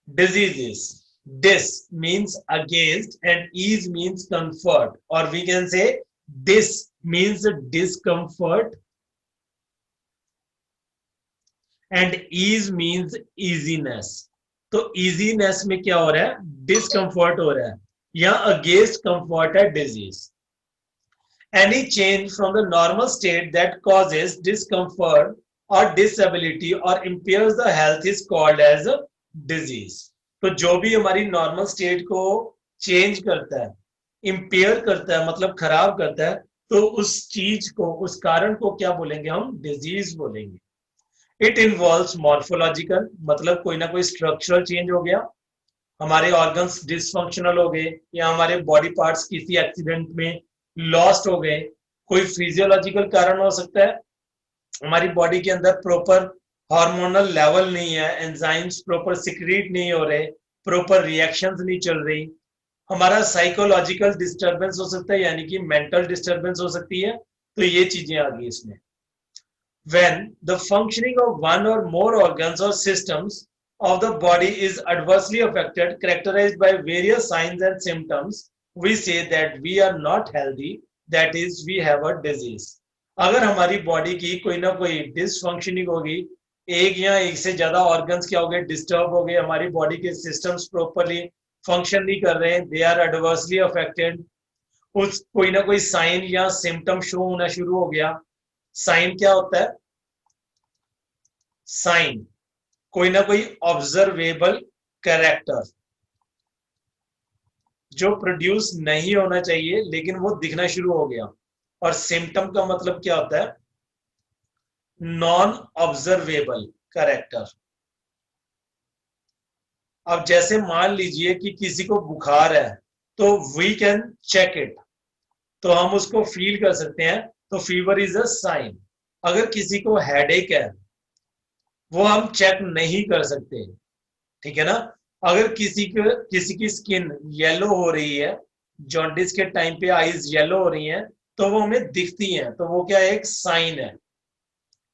diseases. Dis means against and ease means comfort, or we can say this means discomfort and ease means easiness. तो easiness में क्या हो रहा है, discomfort हो रहा है, या against comfort है disease. Any change from the normal state that causes discomfort or disability or impairs the health is called as a disease. तो जो भी हमारी नॉर्मल स्टेट को चेंज करता है, इंपेयर करता है, मतलब खराब करता है, तो उस चीज को, उस कारण को क्या बोलेंगे हम, डिजीज बोलेंगे. इट इन्वॉल्व्स मॉर्फोलॉजिकल, मतलब कोई ना कोई स्ट्रक्चरल चेंज हो गया, हमारे ऑर्गन्स डिसफंक्शनल हो गए, या हमारे बॉडी पार्ट्स किसी एक्सीडेंट में लॉस्ट हो गए. कोई फिजियोलॉजिकल कारण हो सकता है, हमारी बॉडी के अंदर प्रॉपर हार्मोनल लेवल नहीं है, एंजाइम्स प्रॉपर सिक्रीट नहीं हो रहे, प्रॉपर रिएक्शंस नहीं चल रही. हमारा साइकोलॉजिकल डिस्टर्बेंस हो सकता है, यानी कि मेंटल डिस्टर्बेंस हो सकती है. तो ये चीजें आ गई इसमें. When the functioning of one or more organs or systems of the body is adversely affected, characterized by various signs and symptoms, we say that we are not healthy, that is, we have a disease. अगर हमारी body की कोई ना कोई dysfunctioning होगी, एक या एक से ज्यादा ऑर्गन्स क्या हो गए, डिस्टर्ब हो गए, हमारी बॉडी के सिस्टम्स प्रॉपरली फंक्शन नहीं कर रहे हैं, दे आर एडवर्सली अफेक्टेड, उस कोई ना कोई साइन या सिम्टम शो होना शुरू हो गया. साइन क्या होता है, साइन कोई ना कोई ऑब्जर्वेबल कैरेक्टर जो प्रोड्यूस नहीं होना चाहिए लेकिन वो दिखना शुरू हो गया. और सिम्टम का मतलब क्या होता है, नॉन ऑब्जर्वेबल कैरेक्टर. अब जैसे मान लीजिए कि किसी को बुखार है, तो वी कैन चेक इट, तो हम उसको फील कर सकते हैं, तो फीवर इज अ साइन. अगर किसी को हेडेक है, वो हम चेक नहीं कर सकते, ठीक है ना. अगर किसी की स्किन येलो हो रही है, जॉन्डिस के टाइम पे आईज येलो हो रही हैं, तो वो हमें दिखती हैं, तो वो क्या एक साइन है.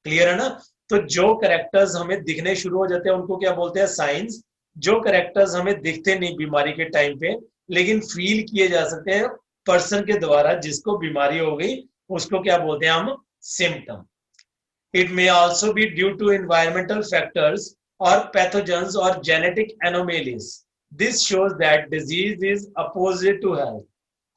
क्लियर है ना. तो जो करेक्टर्स हमें दिखने शुरू हो जाते हैं उनको क्या बोलते हैं, साइंस. जो करेक्टर्स हमें दिखते नहीं बीमारी के टाइम पे, लेकिन फील किए जा सकते हैं पर्सन के द्वारा जिसको बीमारी हो गई, उसको क्या बोलते हैं हम, symptom. It may also be due to environmental factors or pathogens or genetic anomalies. This shows that disease is opposite to health.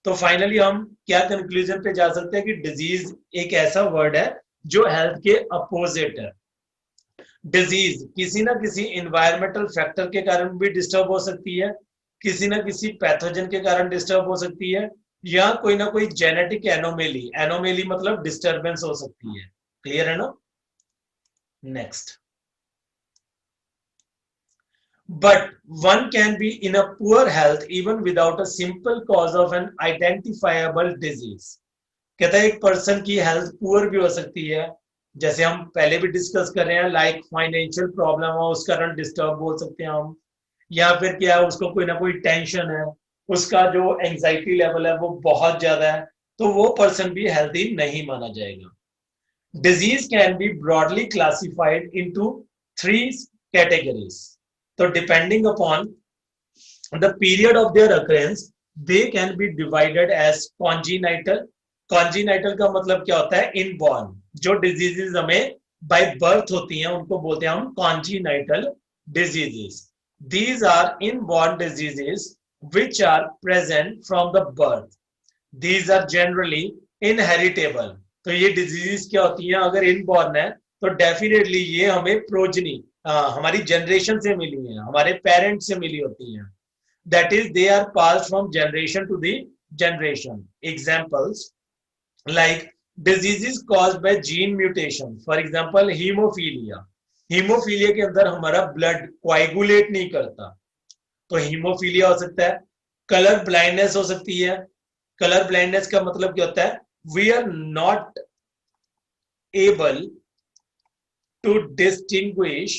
तो फाइनली हम क्या कंक्लूजन पे जा सकते हैं कि डिजीज एक ऐसा वर्ड है जो हेल्थ के अपोजिट है. डिजीज किसी ना किसी इन्वायरमेंटल फैक्टर के कारण भी डिस्टर्ब हो सकती है, किसी ना किसी पैथोजन के कारण डिस्टर्ब हो सकती है, या कोई ना कोई जेनेटिक एनोमेली, एनोमेली मतलब डिस्टर्बेंस हो सकती है. क्लियर है ना. Next. But one can be in a poor health even without a simple cause of an identifiable disease. कहता है एक पर्सन की हेल्थ पुअर भी हो सकती है, जैसे हम पहले भी डिस्कस कर रहे हैं, लाइक फाइनेंशियल प्रॉब्लम हो, उस कारण डिस्टर्ब बोल सकते हैं हम, या फिर क्या है, उसको कोई ना कोई टेंशन है, उसका जो एंजाइटी लेवल है वो बहुत ज्यादा है, तो वो पर्सन भी हेल्थी नहीं माना जाएगा. Disease can be broadly classified into three categories. So depending upon the period of their occurrence, they can be divided as congenital. Congenital का मतलब क्या होता है, इनबॉर्न. जो डिजीजेस हमें बाय बर्थ होती हैं उनको बोलते हैं हम congenital diseases. These are inborn diseases which are present from the birth. These are generally inheritable. तो ये डिजीज क्या होती हैं, अगर इनबॉर्न है तो डेफिनेटली ये हमें प्रोजनी, हमारी जनरेशन से मिली है, हमारे पेरेंट्स से मिली होती हैं. That is they are pass from generation to the generation. Examples like diseases caused by gene mutation, for example haemophilia. Haemophilia के अंदर हमारा ब्लड कोएगुलेट नहीं करता, तो हीमोफीलिया हो सकता है. कलर ब्लाइंडनेस हो सकती है. कलर ब्लाइंडनेस का मतलब क्या होता है, we are not able to distinguish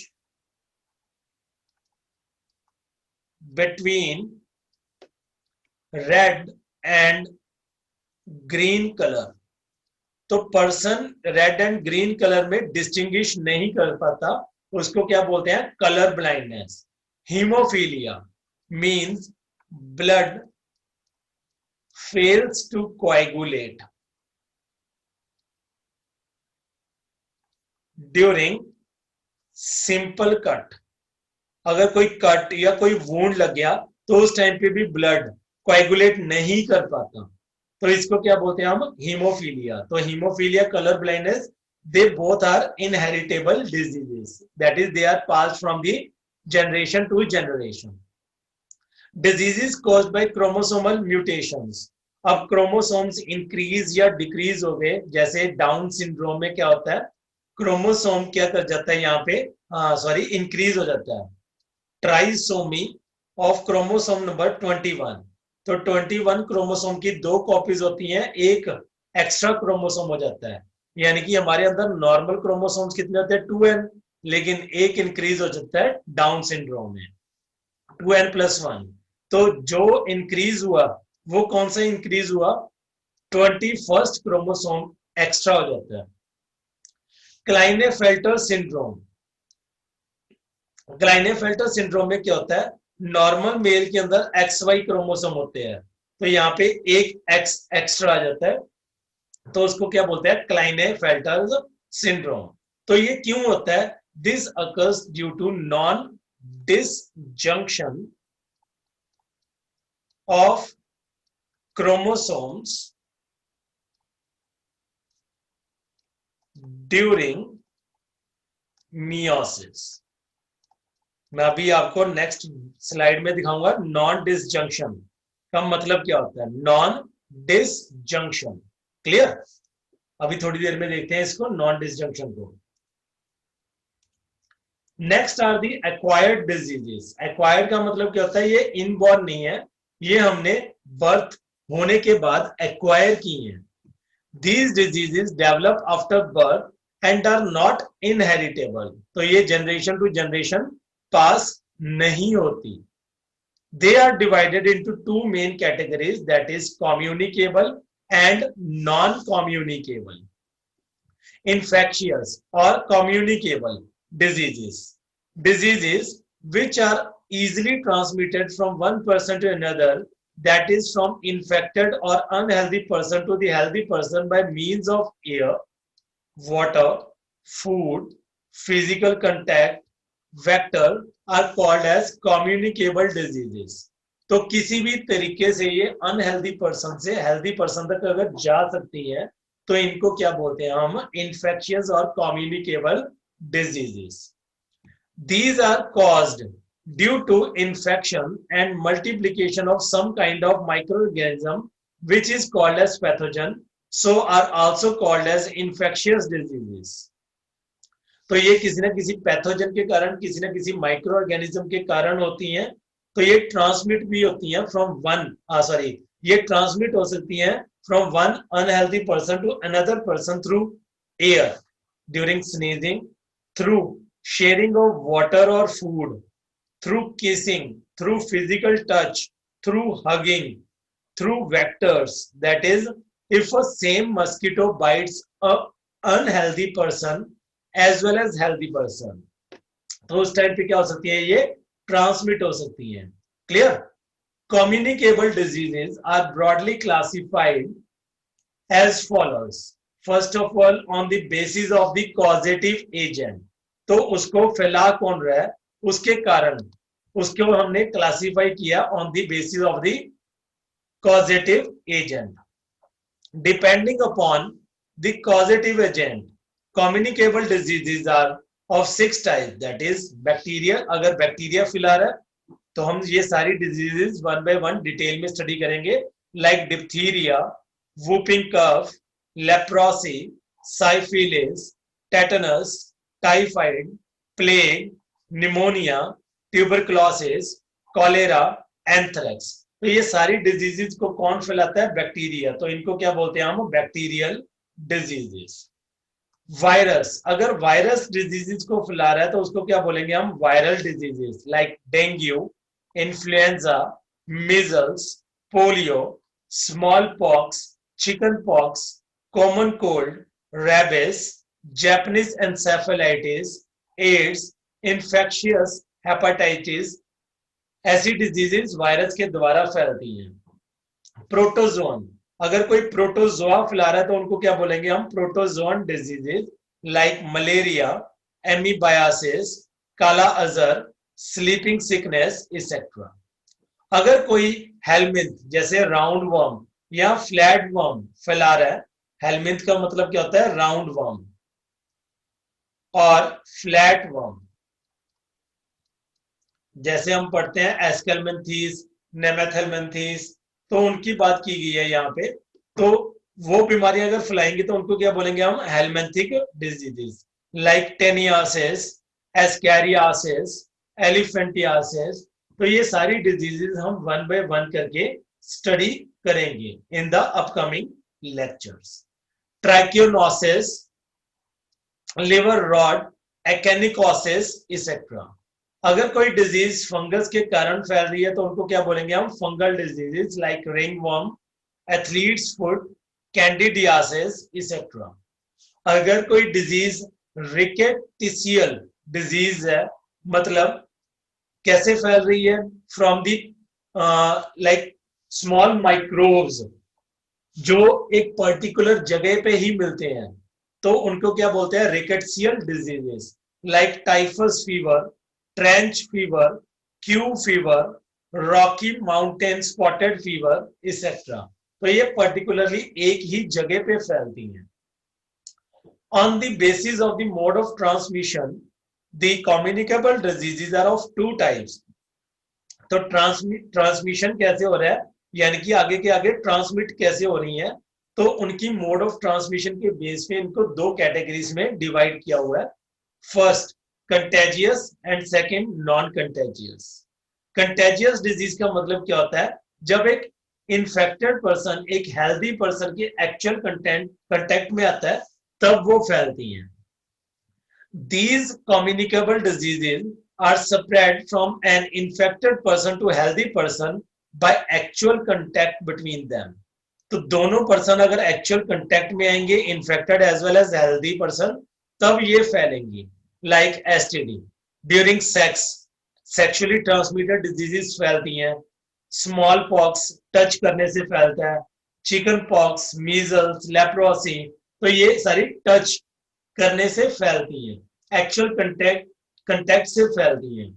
between red and green color. तो person red and green colour में डिस्टिंग्विश नहीं कर पाता, उसको क्या बोलते हैं, colour blindness. Hemophilia means blood fails to coagulate during simple cut. अगर कोई कट या कोई वूंड लग गया तो उस टाइम पे भी ब्लड कोएगुलेट नहीं कर पाता, तो इसको क्या बोलते हैं हम? हीमोफीलिया. तो haemophilia, colour blindness, they both are inheritable diseases, that is they are passed from the generation to generation. Diseases caused by chromosomal mutations. अब क्रोमोसोम्स इंक्रीज या डिक्रीज हो गए, जैसे डाउन सिंड्रोम में क्या होता है, क्रोमोसोम क्या कर जाता है यहाँ पे, इंक्रीज हो जाता है. Trisomy of chromosome number 21. तो 21 क्रोमोसोम की दो कॉपीज होती हैं, एक एक्स्ट्रा क्रोमोसोम हो जाता है. यानी कि हमारे अंदर नॉर्मल क्रोमोसोम्स कितने होते हैं? 2n, लेकिन एक इंक्रीज हो जाता है डाउन सिंड्रोम में, 2n+1. तो जो इंक्रीज हुआ वो कौन सा इंक्रीज हुआ? 21st क्रोमोसोम एक्स्ट्रा हो जाता है. क्लाइनेफेल्टर सिंड्रोम. क्लाइनेफेल्टर सिंड्रोम में क्या होता है, नॉर्मल मेल के अंदर XY क्रोमोसोम होते हैं, तो यहाँ पे एक X एक्स्ट्रा आ जाता है, तो उसको क्या बोलते हैं? Klinefelter syndrome. तो ये क्यों होता है? This occurs due to non disjunction of chromosomes during meiosis. मैं अभी आपको नेक्स्ट स्लाइड में दिखाऊंगा नॉन डिसजंक्शन का मतलब क्या होता है. Non disjunction, clear? अभी थोड़ी देर में देखते हैं इसको, नॉन डिसजंक्शन को. Next are the acquired diseases. Acquired का मतलब क्या होता है? ये इनबॉर्न नहीं है, ये हमने बर्थ होने के बाद एक्वायर की हैं. These diseases develop after birth and are not inheritable. तो ये जनरेशन टू जनरेशन पास नहीं होती. They are divided into two main categories, that is communicable and non-communicable. Infectious or communicable diseases. Diseases which are easily transmitted from one person to another, that is from infected or unhealthy person to the healthy person by means of air, water, food, physical contact, vector, are called as communicable diseases. तो किसी भी तरीके से ये unhealthy person से healthy person तक अगर जा सकती है तो इनको क्या बोलते हैं हम? इन्फेक्शियस और communicable diseases. These are caused due to infection and multiplication of some kind of microorganism which is called as pathogen, so are also called as infectious diseases. तो ये किसी ना किसी पैथोजन के कारण, किसी ना किसी माइक्रो ऑर्गेनिज्म के कारण होती हैं. तो ये ट्रांसमिट भी होती हैं ये ट्रांसमिट हो सकती हैं from one unhealthy person to another person through air, during sneezing, through sharing of water or food, through kissing, through physical touch, through hugging, through vectors, that is if a same mosquito bites a unhealthy person as well as healthy person, तो उस time पे क्या हो सकती है? ये transmit हो सकती है. Clear? Communicable diseases are broadly classified as follows. First of all, on the basis of the causative agent. तो उसको फैला कौन रहा है, उसके कारण, उसको हमने क्लासिफाई किया on the basis of the causative agent. Depending upon the causative agent, communicable diseases are of 6 types, that is bacterial. अगर बैक्टीरिया फैला रहा है तो हम ये सारी diseases one by one detail में स्टडी करेंगे, like diphtheria, whooping cough, leprosy, syphilis, tetanus, typhoid, plague, pneumonia, tuberculosis, cholera, anthrax. तो ये सारी डिजीजेस को कौन फैलाता है? बैक्टीरिया. तो इनको क्या बोलते हैं हम? Bacterial diseases. वायरस, अगर वायरस डिजीजेस को फैला रहा है तो उसको क्या बोलेंगे हम? Viral diseases, like dengue, influenza, measles, polio, small pox, chicken pox, common cold, rabies, Japanese encephalitis, AIDS, infectious hepatitis, ऐसी डिजीजेस वायरस के द्वारा फैलती हैं। प्रोटोजोन, अगर कोई प्रोटोजोआ फैला रहा है तो उनको क्या बोलेंगे हम, प्रोटोजोन डिजीजेस लाइक मलेरिया, एमीबायासिस, काला अजहर, स्लीपिंग सिकनेस एक्सेट्रा। अगर कोई हेलमिंथ जैसे राउंड वर्म या फ्लैट वर्म फैला रहा है, हेलमिंथ का मतलब क्या होता है, राउंड वर्म, और फ्लैट वर्म जैसे हम पढ़ते हैं एस्केलमेंथीस, नेमेथेलमेंथीस, तो उनकी बात की गई है यहाँ पे। तो वो बीमारियां अगर फैलाएंगी तो उनको क्या बोलेंगे हम, helminthic diseases like taeniasis, ascariasis, elephantiasis. तो ये सारी डिजीजेस हम वन बाय वन करके स्टडी करेंगे in the upcoming lectures. Trichinosis, liver rot, echinococcosis etcetera. अगर कोई डिजीज फंगस के कारण फैल रही है तो उनको क्या बोलेंगे हम, fungal diseases like ringworm, athlete's foot, candidiasis etcetera. अगर कोई डिजीज रिकेटिशियल डिजीज है, मतलब कैसे फैल रही है, from the like small microbes जो एक पर्टिकुलर जगह पे ही मिलते हैं, तो उनको क्या बोलते हैं, rickettsial diseases like typhus fever, trench fever, Q fever, Rocky Mountain spotted fever etcetera. तो ये पर्टिकुलरली एक ही जगह पे फैलती हैं। On the basis of the mode of transmission, the communicable diseases are of two types. तो ट्रांसमिशन कैसे हो रहा है, यानी कि आगे के आगे ट्रांसमिट कैसे हो रही है, तो उनकी मोड ऑफ ट्रांसमिशन के बेस पे इनको दो कैटेगरीज में डिवाइड किया हुआ है। First contagious and second non contagious. Contagious disease का मतलब क्या होता है, जब एक इन्फेक्टेड पर्सन एक हेल्दी पर्सन के एक्चुअल कंटेक्ट में आता है तब वो फैलती हैं। These communicable diseases are spread from an infected person to healthy person by actual contact between them. तो दोनों पर्सन अगर एक्चुअल कंटेक्ट में आएंगे, infected as well as healthy person, तब ये फैलेंगी। Like STD, during sex, sexually transmitted diseases फैलती हैं। स्मॉल पॉक्स टच करने से फैलता है। चिकन पॉक्स, मीजल्स, लेप्रोसी, तो ये सारी टच करने से फैलती हैं, एक्चुअल कंटेक्ट से फैलती हैं।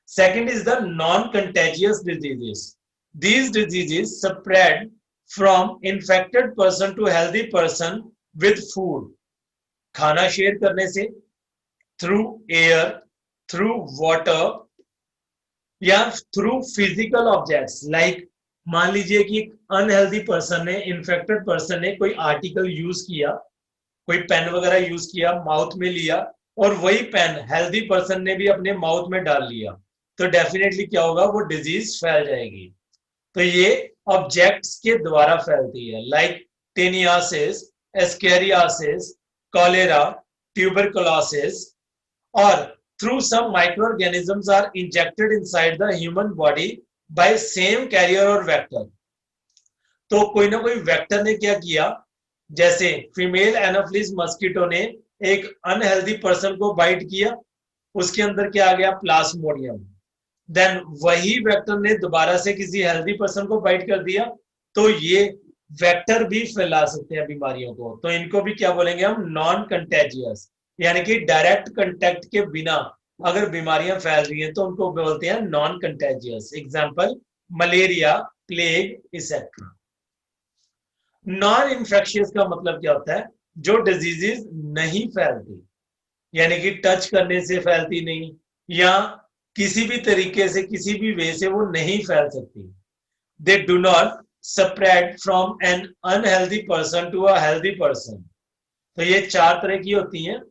Second is the non contagious diseases. These diseases spread from infected person to healthy person with food, खाना शेयर करने से, थ्रू एयर, थ्रू वाटर, या थ्रू फिजिकल ऑब्जेक्ट्स। लाइक मान लीजिए कि अनहेल्दी पर्सन ने, इन्फेक्टेड पर्सन ने कोई आर्टिकल यूज किया, कोई पेन वगैरह यूज किया, माउथ में लिया, और वही पेन हेल्दी पर्सन ने भी अपने माउथ में डाल लिया, तो डेफिनेटली क्या होगा, वो डिजीज फैल जाएगी। तो ये ऑब्जेक्ट्स के द्वारा फैलती है, like taeniasis, ascariasis, cholera, tuberculosis, और through some microorganisms are injected inside the human body by same carrier और वेक्टर। तो कोई ना कोई वेक्टर ने क्या किया, जैसे फीमेल एनोफिलिस मस्कीटो ने एक अनहेल्दी पर्सन को बाइट किया, उसके अंदर क्या आ गया, प्लाज्मोडियम। देन वही वेक्टर ने दोबारा से किसी हेल्दी पर्सन को बाइट कर दिया, तो ये वेक्टर भी फैला सकते हैं बीमारियों को। तो इनको भी क्या बोलेंगे हम, नॉन कंटेजियस, यानी कि डायरेक्ट कंटेक्ट के बिना अगर बीमारियां फैल रही हैं तो उनको बोलते हैं non contagious. Example malaria, plague etcetera. Non infectious का मतलब क्या होता है, जो डिजीजेस नहीं फैलती, यानी कि टच करने से फैलती नहीं, या किसी भी तरीके से किसी भी वे से वो नहीं फैल सकती। They do not spread from an unhealthy person to a healthy person. तो ये चार तरह की होती हैं।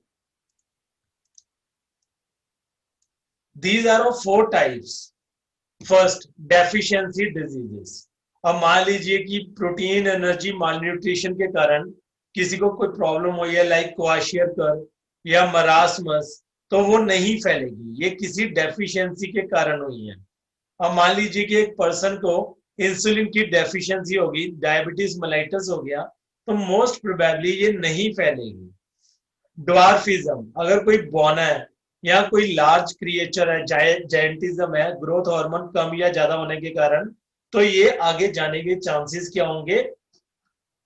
These are of four types. First deficiency diseases. अब मान लीजिए कि प्रोटीन एनर्जी मालन्यूट्रिशन के कारण किसी को कोई प्रॉब्लम हुई है, लाइक क्वाशियरकर या मरासमस, तो वो नहीं फैलेगी, ये किसी डेफिशिएंसी के कारण हुई है। अब मान लीजिए कि एक पर्सन को इंसुलिन की डेफिशिएंसी होगी, डायबिटीज मेलाइटस हो गया, तो मोस्ट प्रोबेबली ये नहीं फैलेगी। ड्वार्फिज्म, अगर कोई बौना है, या कोई लार्ज क्रिएचर है, जायंटिज्म है, ग्रोथ हार्मोन कम या ज्यादा होने के कारण, तो ये आगे जाने के चांसेस क्या होंगे?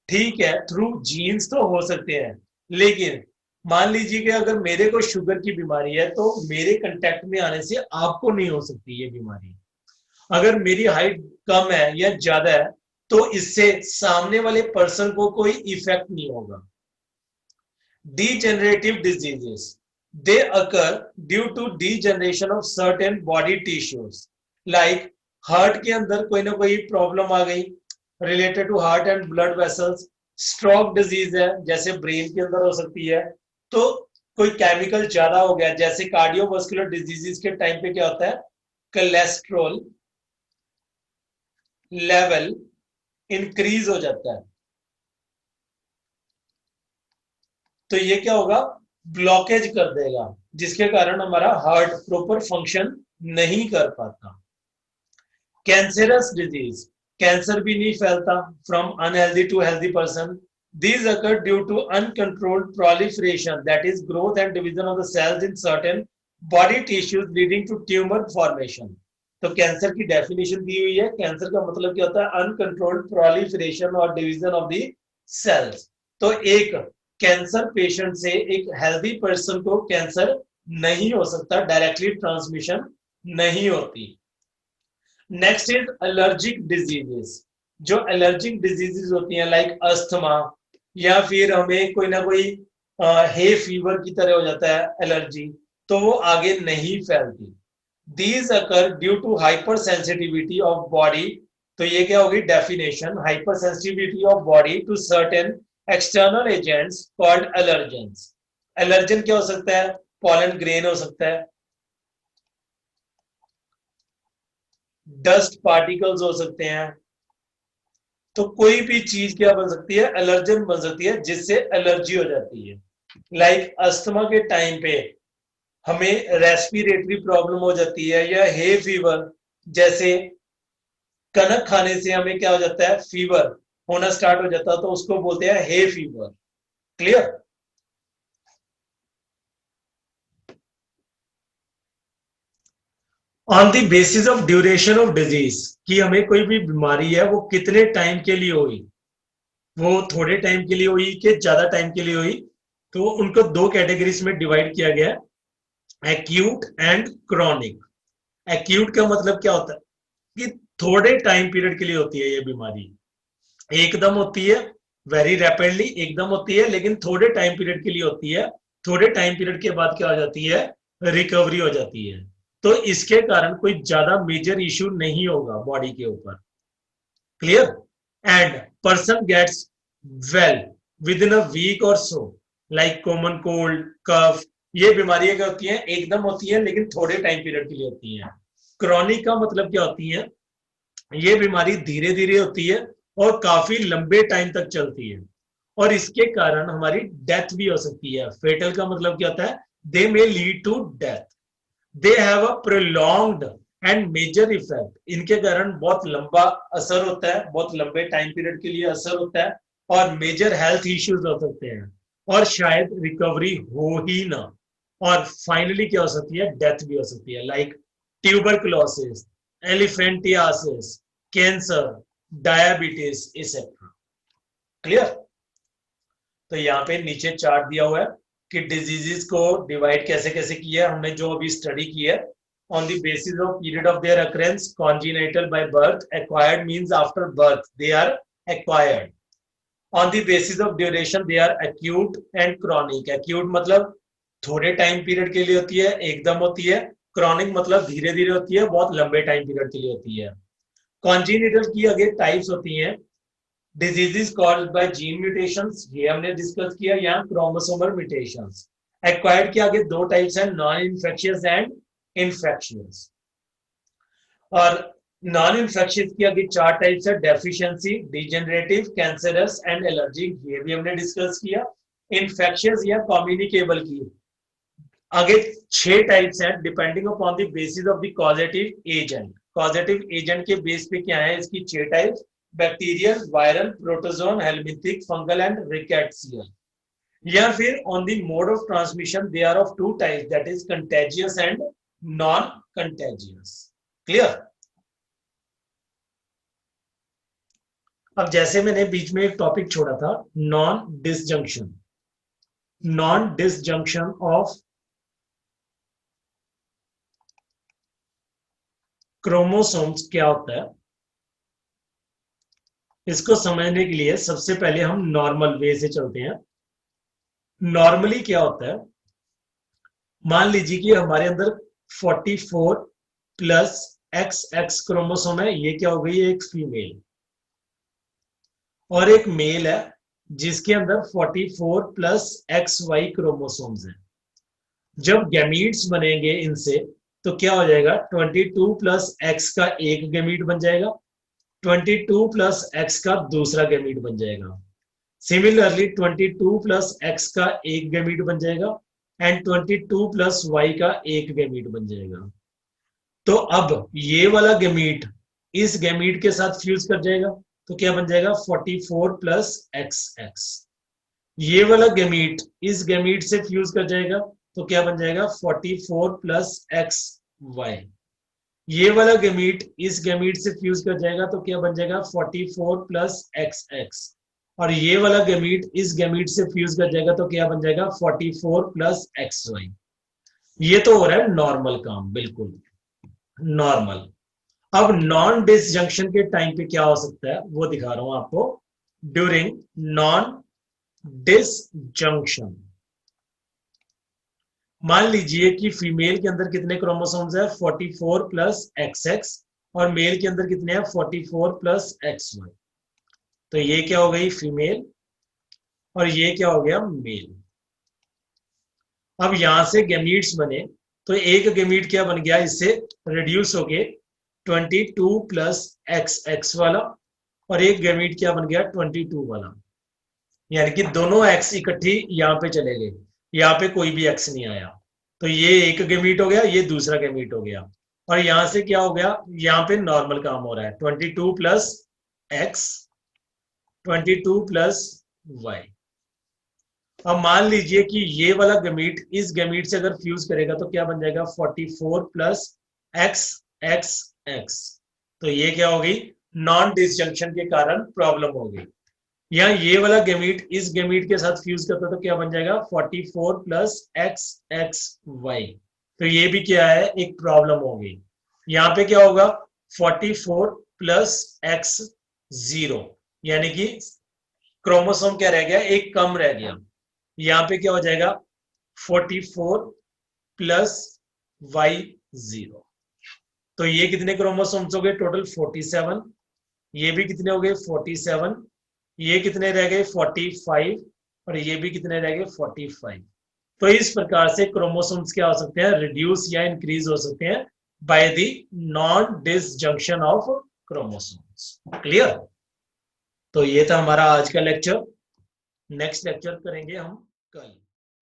ठीक है, थ्रू जीन्स तो हो सकते हैं, लेकिन मान लीजिए कि अगर मेरे को शुगर की बीमारी है तो मेरे कांटेक्ट में आने से आपको नहीं हो सकती ये बीमारी। अगर मेरी हाइट कम है या ज्यादा है तो इससे सामने वाले पर्सन को कोई इफेक्ट नहीं होगा। Degenerative diseases, they occur due to degeneration of certain body tissues, like heart के अंदर कोई ना कोई प्रॉब्लम आ गई related to heart and blood vessels. Stroke disease है, जैसे ब्रेन के अंदर हो सकती है। तो कोई केमिकल ज्यादा हो गया, जैसे कार्डियोवास्कुलर डिजीजेस के टाइम पे क्या होता है, कोलेस्ट्रॉल लेवल इंक्रीज हो जाता है, तो ये क्या होगा, ब्लॉकेज कर देगा, जिसके कारण हमारा हार्ट प्रॉपर फंक्शन नहीं कर पाता। कैंसरस डिजीज, कैंसर भी नहीं फैलता from unhealthy to healthy person. These occur due to uncontrolled proliferation, that is growth and division of the cells in certain body tissues leading to tumor formation। तो cancer की definition दी हुई है, cancer का मतलब क्या होता है, अनकंट्रोल्ड प्रोलिफरेशन और डिवीजन ऑफ द सेल्स। तो एक कैंसर पेशेंट से एक हेल्दी पर्सन को कैंसर नहीं हो सकता, डायरेक्टली ट्रांसमिशन नहीं होती। Next is allergic diseases. जो एलर्जिक डिजीजेस होती हैं लाइक अस्थमा, या फिर हमें कोई ना कोई हे फीवर की तरह हो जाता है एलर्जी, तो वो आगे नहीं फैलती। These occur due to hyper sensitivity of body. तो ये क्या होगी definition, hyper sensitivity of body to certain external agents called allergens. Allergen क्या हो सकता है, पॉलन ग्रेन हो सकता है, डस्ट पार्टिकल्स हो सकते हैं। तो कोई भी चीज क्या बन सकती है, एलर्जन बन सकती है, जिससे एलर्जी हो जाती है। लाइक अस्थमा के टाइम पे हमें रेस्पिरेटरी प्रॉब्लम हो जाती है, या हे फीवर, जैसे कनक खाने से हमें क्या हो जाता है, फीवर होना स्टार्ट हो जाता है, तो उसको बोलते हैं hay fever. Clear? On the basis of duration of disease, कि हमें कोई भी बीमारी है वो कितने टाइम के लिए हुई, वो थोड़े टाइम के लिए हुई कि ज्यादा टाइम के लिए हुई, तो उनको दो कैटेगरीज में डिवाइड किया गया, एक्यूट एंड क्रॉनिक। एक्यूट का मतलब क्या होता है कि थोड़े टाइम पीरियड के लिए होती है ये बीमारी, एकदम होती है, वेरी रैपिडली एकदम होती है, लेकिन थोड़े टाइम पीरियड के लिए होती है। थोड़े टाइम पीरियड के बाद क्या हो जाती है, रिकवरी हो जाती है। तो इसके कारण कोई ज्यादा मेजर इश्यू नहीं होगा बॉडी के ऊपर। Clear? And person gets well within a week or so, like common cold, cough. ये बीमारियां क्या होती हैं, एकदम होती है लेकिन थोड़े टाइम पीरियड के लिए होती है। क्रॉनिक का मतलब क्या होती है, ये बीमारी धीरे धीरे होती है और काफी लंबे टाइम तक चलती है, और इसके कारण हमारी डेथ भी हो सकती है। फेटल का मतलब क्या होता है, they may lead to death. They have a prolonged and major effect, इनके कारण बहुत लंबा असर होता है, बहुत लंबे टाइम पीरियड के लिए असर होता है, और मेजर हेल्थ इश्यूज हो सकते हैं, और शायद रिकवरी हो ही ना। और फाइनली क्या हो सकती है, डेथ भी हो सकती है, like tuberculosis, elephantiasis, cancer, diabetes etcetera. Clear? तो यहाँ पे नीचे चार्ट दिया हुआ है कि डिजीजेस को डिवाइड कैसे कैसे किया है हमने, जो अभी स्टडी की है। On the basis of period of their occurrence, congenital by birth, acquired means after birth they are acquired. On the basis of duration they are acute and chronic. Acute मतलब थोड़े टाइम पीरियड के लिए होती है, एकदम होती है। Chronic मतलब धीरे धीरे होती है, बहुत लंबे टाइम पीरियड के लिए होती है। कॉन्जिनिटल की अगर टाइप्स होती हैं, diseases caused by gene mutations, ये हमने डिस्कस किया, या क्रोमोसोमल म्यूटेशंस। एक्वायर्ड के आगे दो टाइप्स हैं, नॉन इन्फेक्शियस एंड इन्फेक्शियस। और नॉन इन्फेक्शियस की आगे चार टाइप्स है, deficiency, degenerative, cancerous and allergic, ये भी हमने डिस्कस किया। इन्फेक्शियस या कम्युनिकेबल की आगे छह टाइप्स हैं, depending upon the basis of the causative agent. Causative agent के बेस पे क्या है, इसकी छह types, bacterial, viral, protozoan, helminthic, fungal and rickettsial. या फिर on the mode of transmission they are of two types, that is contagious and non contagious. Clear. अब जैसे मैंने बीच में एक टॉपिक छोड़ा था, non disjunction. Non disjunction of chromosomes क्या होता है, इसको समझने के लिए सबसे पहले हम नॉर्मल वे से चलते हैं। नॉर्मली क्या होता है, मान लीजिए कि हमारे अंदर 44 प्लस XX क्रोमोसोम है, ये क्या हो गई, एक फीमेल, और एक मेल है जिसके अंदर 44 प्लस XY क्रोमोसोम्स हैं। जब गैमीट्स बनेंगे इनसे तो क्या हो जाएगा, 22 प्लस एक्स का एक गैमीट बन जाएगा, 22 प्लस एक्स का दूसरा गैमीट बन जाएगा। सिमिलरली 22 प्लस एक्स का एक गैमीट बन जाएगा एंड 22 प्लस वाई का एक गैमीट बन जाएगा। तो अब ये वाला गैमीट इस गैमीट के साथ फ्यूज कर जाएगा तो क्या बन जाएगा, 44 प्लस XX। ये वाला गैमीट इस गैमीट से फ्यूज कर जाएगा तो क्या बन जाएगा, 44 प्लस XY। ये वाला गैमीट इस गैमीट से फ्यूज कर जाएगा तो क्या बन जाएगा, 44 प्लस XX। और ये वाला गैमीट इस गैमीट से फ्यूज कर जाएगा तो क्या बन जाएगा, 44 प्लस XY। ये तो हो रहा है नॉर्मल काम, बिल्कुल नॉर्मल। अब नॉन डिसजंक्शन के टाइम पे क्या हो सकता है वो दिखा रहा हूं आपको। ड्यूरिंग नॉन डिसजंक्शन, मान लीजिए कि फीमेल के अंदर कितने क्रोमोसोम्स है, 44 प्लस XX, और मेल के अंदर कितने हैं, 44 प्लस XY। तो ये क्या हो गई, फीमेल, और ये क्या हो गया, मेल। अब यहां से गैमीट्स बने तो एक गैमीट क्या बन गया, इससे रिड्यूस हो गए 22 प्लस XX वाला, और एक गैमीट क्या बन गया, 22 वाला। यानी कि दोनों एक्स इकट्ठी यहाँ पे चले गए, यहाँ पे कोई भी एक्स नहीं आया। तो ये एक गैमीट हो गया, ये दूसरा गैमीट हो गया, और यहां से क्या हो गया, यहाँ पे नॉर्मल काम हो रहा है, 22 प्लस एक्स, 22 प्लस वाई। अब मान लीजिए कि ये वाला गैमीट इस गैमीट से अगर फ्यूज करेगा तो क्या बन जाएगा, 44 प्लस एक्स एक्स एक्स। तो ये क्या हो गई, नॉन डिसजंक्शन के कारण प्रॉब्लम हो गई। यहाँ ये वाला गैमीट इस गैमीट के साथ फ्यूज करता तो क्या बन जाएगा, 44 प्लस एक्स एक्स वाई। तो ये भी क्या है, एक प्रॉब्लम हो गई। यहाँ पे क्या होगा, 44 प्लस एक्स 0, यानी कि क्रोमोसोम क्या रह गया, एक कम रह गया। यहाँ पे क्या हो जाएगा, 44 प्लस वाई 0। तो ये कितने क्रोमोसोम्स हो गए, टोटल 47। ये भी कितने हो गए, 47। ये कितने रह गए, 45, और ये भी कितने रह गए, 45। तो इस प्रकार से क्रोमोसोम्स क्या हो सकते हैं, रिड्यूस या इंक्रीज हो सकते हैं by the non disjunction of chromosomes. Clear. तो ये था हमारा आज का लेक्चर। नेक्स्ट लेक्चर करेंगे हम कल।